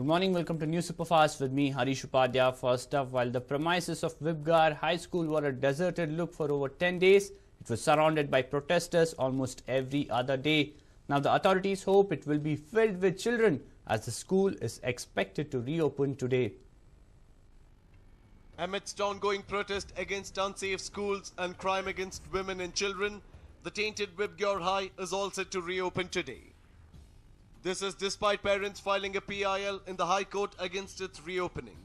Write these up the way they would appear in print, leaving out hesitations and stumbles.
Good morning, welcome to News Superfast with me, Harish Upadhyay. First up, while the premises of Vibgar High School were a deserted look for over 10 days, it was surrounded by protesters almost every other day. Now the authorities hope it will be filled with children as the school is expected to reopen today. Amidst ongoing protest against unsafe schools and crime against women and children, the tainted Vibgar High is all set to reopen today. This is despite parents filing a PIL in the High Court against its reopening.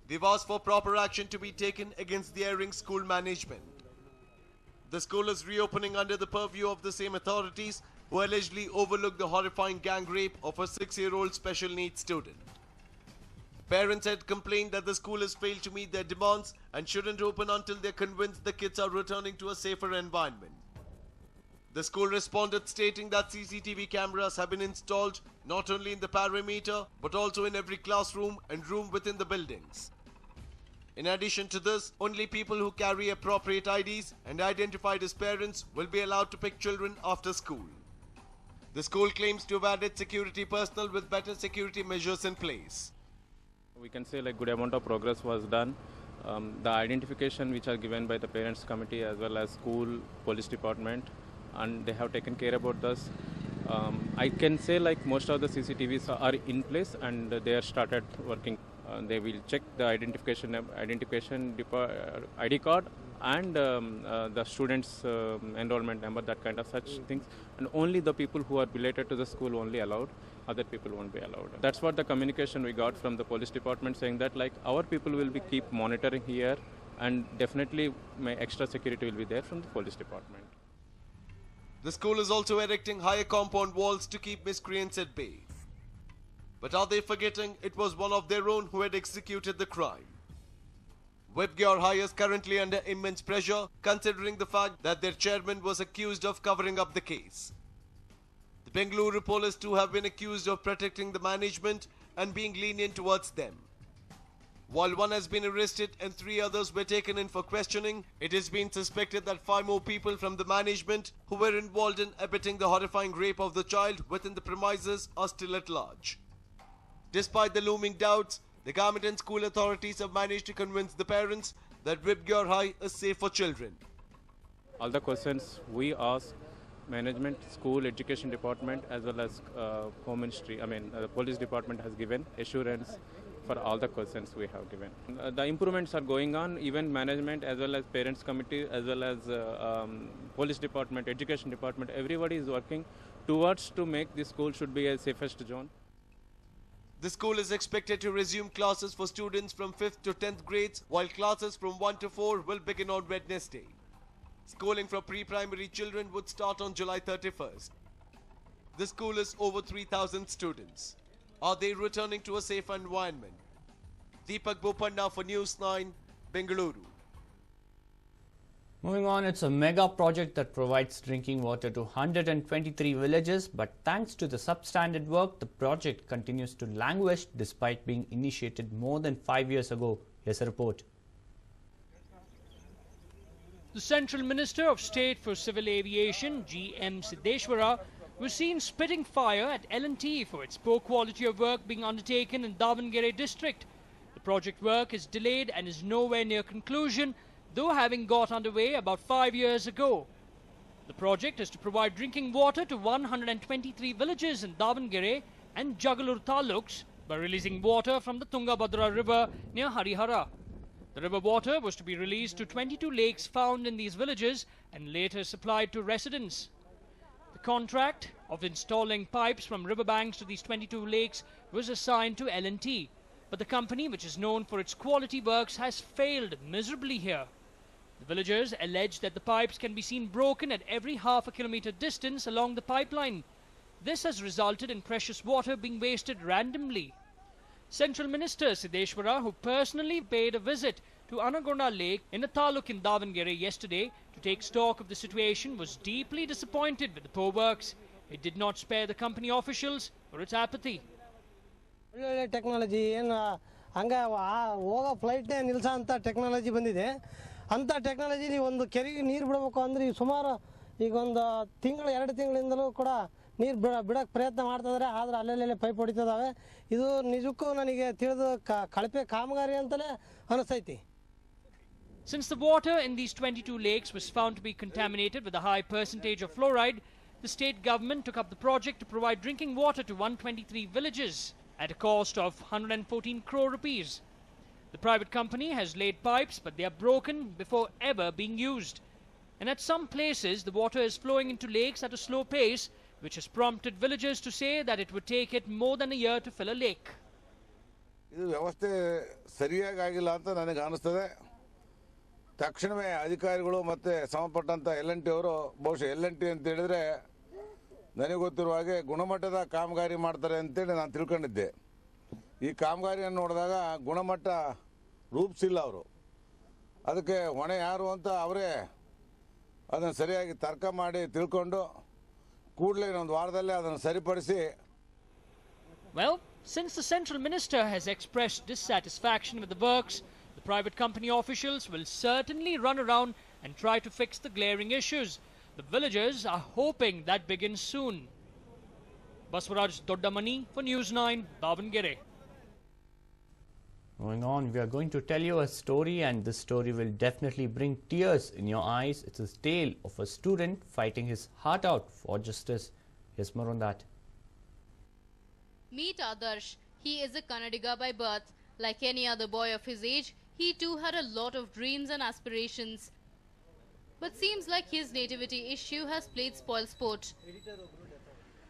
They've asked for proper action to be taken against the erring school management. The school is reopening under the purview of the same authorities who allegedly overlooked the horrifying gang rape of a 6-year-old special needs student. Parents had complained that the school has failed to meet their demands and shouldn't open until they're convinced the kids are returning to a safer environment. The school responded stating that CCTV cameras have been installed not only in the perimeter but also in every classroom and room within the buildings. In addition to this, only people who carry appropriate IDs and identified as parents will be allowed to pick children after school. The school claims to have added security personnel with better security measures in place. We can say like good amount of progress was done. The identification which are given by the parents committee as well as school police department, and they have taken care about this. I can say like most of the CCTVs are in place and they are started working. They will check the identification ID card and the students' enrollment number, that kind of such things. And only the people who are related to the school only allowed. Other people won't be allowed. That's what the communication we got from the police department, saying that like our people will be keep monitoring here, and definitely my extra security will be there from the police department. The school is also erecting higher compound walls to keep miscreants at bay. But are they forgetting it was one of their own who had executed the crime? Vibgar High is currently under immense pressure, considering the fact that their chairman was accused of covering up the case. The Bengaluru police too have been accused of protecting the management and being lenient towards them. While one has been arrested and 3 others were taken in for questioning, it has been suspected that 5 more people from the management who were involved in abetting the horrifying rape of the child within the premises are still at large. Despite the looming doubts, the government and school authorities have managed to convince the parents that Vibgar High is safe for children. All the questions we asked, management, school, education department as well as home ministry, the police department has given assurance for all the questions we have given. The improvements are going on, even management as well as parents committee as well as police department, education department, everybody is working towards to make this school should be a safest zone. The school is expected to resume classes for students from 5th to 10th grades, while classes from 1 to 4 will begin on Wednesday. Schooling for pre-primary children would start on July 31st. The school is over 3,000 students. Are they returning to a safe environment? Deepak Bopanna for News9, Bengaluru. Moving on, it's a mega project that provides drinking water to 123 villages, but thanks to the substandard work, the project continues to languish despite being initiated more than 5 years ago. Here's a report. The Central Minister of State for Civil Aviation, G.M. Siddeshwara, was seen spitting fire at L&T for its poor quality of work being undertaken in Davangere district. The project work is delayed and is nowhere near conclusion, though having got underway about 5 years ago. The project is to provide drinking water to 123 villages in Davangere and Jagalur taluks by releasing water from the Tungabhadra river near Harihara. The river water was to be released to 22 lakes found in these villages and later supplied to residents. The contract of installing pipes from riverbanks to these 22 lakes was assigned to L&T, but the company, which is known for its quality works, has failed miserably here. The villagers allege that the pipes can be seen broken at every half a kilometre distance along the pipeline. This has resulted in precious water being wasted randomly. Central Minister Siddeshwara, who personally paid a visit to Anagona Lake in a taluk in Davangere yesterday to take stock of the situation, was deeply disappointed with the poor works. It did not spare the company officials for its apathy. Technology ಹಂಗೆ ಹೋಗೋ ಫ್ಲೈಟ್ನೇ ನಿಲ್ಲಿಸೋ ಅಂಥ technology ಬಂದಿದೆ. ಅಂಥ ಟೆಕ್ನಾಲಜಿಲಿ ಒಂದು ಕೆರೆಗೆ ನೀರು ಬಿಡಬೇಕು ಅಂದರೆ ಸುಮಾರು ಈಗ ಒಂದು ತಿಂಗಳು 2 ತಿಂಗಳಿಂದಲೂ ಕೂಡ ನೀರು ಬಿಡೋಕ್ಕೆ ಪ್ರಯತ್ನ ಮಾಡ್ತಿದ್ದಾರೆ, ಆದರೆ ಅಲ್ಲೆಲ್ಲೇ ಪೈಪ್ ಹೊಡಿತಿದ್ದಾವೆ. ಇದು ನಿಜಕ್ಕೂ ನನಗೆ ತಿಳಿದು ಕಳಪೆ ಕಾಮಗಾರಿ ಅಂತಲೇ ಅನಿಸ್ತೈತಿ. Since the water in these 22 lakes was found to be contaminated with a high percentage of fluoride, the state government took up the project to provide drinking water to 123 villages at a cost of 114 crore rupees. The private company has laid pipes, but they are broken before ever being used. And at some places, the water is flowing into lakes at a slow pace, which has prompted villagers to say that it would take it more than a year to fill a lake. ಇದು ವ್ಯವಸ್ಥೆ ಸರಿಯಾಗಿ ಆಗಿಲ್ಲ ಅಂತ ನನಗೆ ಅನಿಸ್ತದೆ. ತಕ್ಷಣವೇ ಅಧಿಕಾರಿಗಳು ಮತ್ತು ಸಂಬಂಧಪಟ್ಟಂಥ L&T ಅವರು, ಬಹುಶಃ L&T ಅಂತ ಹೇಳಿದ್ರೆ ನನಗೆ ಗೊತ್ತಿರುವ ಹಾಗೆ ಗುಣಮಟ್ಟದ ಕಾಮಗಾರಿ ಮಾಡ್ತಾರೆ ಅಂತೇಳಿ ನಾನು ತಿಳ್ಕೊಂಡಿದ್ದೆ. ಈ ಕಾಮಗಾರಿಯನ್ನು ನೋಡಿದಾಗ ಗುಣಮಟ್ಟ ರೂಪಿಸಿಲ್ಲ ಅವರು. ಅದಕ್ಕೆ ಹೊಣೆ ಯಾರು ಅಂತ ಅವರೇ ಅದನ್ನು ಸರಿಯಾಗಿ ತರ್ಕ ಮಾಡಿ ತಿಳ್ಕೊಂಡು ಕೂಡಲೇ ಇನ್ನೊಂದು ವಾರದಲ್ಲೇ ಅದನ್ನು ಸರಿಪಡಿಸಿ. Well, since the central minister has expressed dissatisfaction with the works, the private company officials will certainly run around and try to fix the glaring issues. The villagers are hoping that begins soon. Baswaraj Doddamani for News9, Davangere. Moving on, we are going to tell you a story, and this story will definitely bring tears in your eyes. It's a tale of a student fighting his heart out for justice. Here's more on that. Meet Adarsh. He is a Kannadiga by birth. Like any other boy of his age, he too had a lot of dreams and aspirations. But seems like his nativity issue has played spoilsport.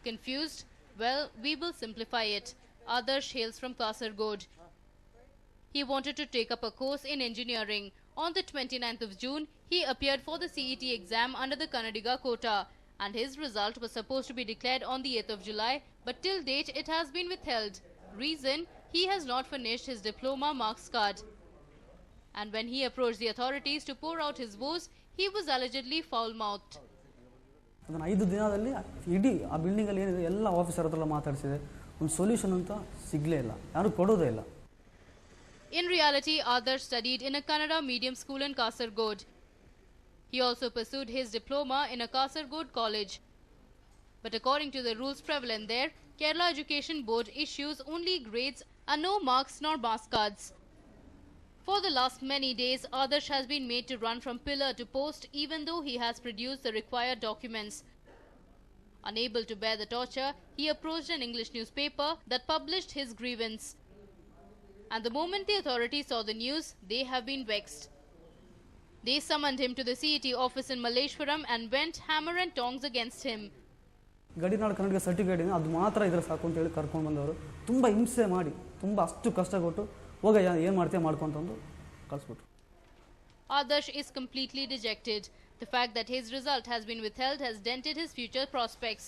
Confused? Well, we will simplify it. Adarsh hails from Kasargod. He wanted to take up a course in engineering. On the 29th of June, he appeared for the CET exam under the Kannadiga quota, and his result was supposed to be declared on the 8th of July, but till date it has been withheld. Reason: he has not finished his diploma marks card. And when he approached the authorities to pour out his woes, he was allegedly foul-mouthed. ಅದನ್ನು 5 ದಿನದಲ್ಲಿ ಇಡೀ ಆ ಬಿಲ್ಡಿಂಗಲ್ಲಿ ಏನಿದೆ ಎಲ್ಲ officer ಹತ್ರ ಮಾತಾಡಿಸಿದೆ, ಒಂದು solution ಅಂತ ಸಿಗಲೇ ಇಲ್ಲ, ಯಾರು ಕೊಡೋದೇ ಇಲ್ಲ. In reality, Adarsh studied in a Kannada medium school in Kasargod. He also pursued his diploma in a Kasargod college. But according to the rules prevalent there, Kerala Education Board issues only grades and no marks nor marks cards. For the last many days, Adarsh has been made to run from pillar to post even though he has produced the required documents. Unable to bear the torture, he approached an English newspaper that published his grievance. And the moment the authorities saw the news, they have been vexed. They summoned him to the CET office in Malleshwaram and went hammer and tongs against him. ಗಡಿನಾಡು Kannadiga certificate ಇದೆ, ಅದು ಮಾತ್ರ ಇದ್ರೆ ಸಾಕು ಅಂತೇಳಿ ಕರ್ಕೊಂಡು ಬಂದವರು ತುಂಬ ಹಿಂಸೆ ಮಾಡಿ, ತುಂಬ ಅಷ್ಟು ಕಷ್ಟ ಕೊಟ್ಟು ಹೋಗಯ್ಯ ಏನು ಮಾಡ್ತೀಯ ಮಾಡ್ಕೊಂತಂದು ಕಳಿಸ್ಬಿಟ್ರು. Adarsh is completely dejected. The fact that his result has been withheld has dented his future prospects.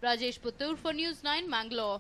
Rajesh Puttur for News9, Mangalore.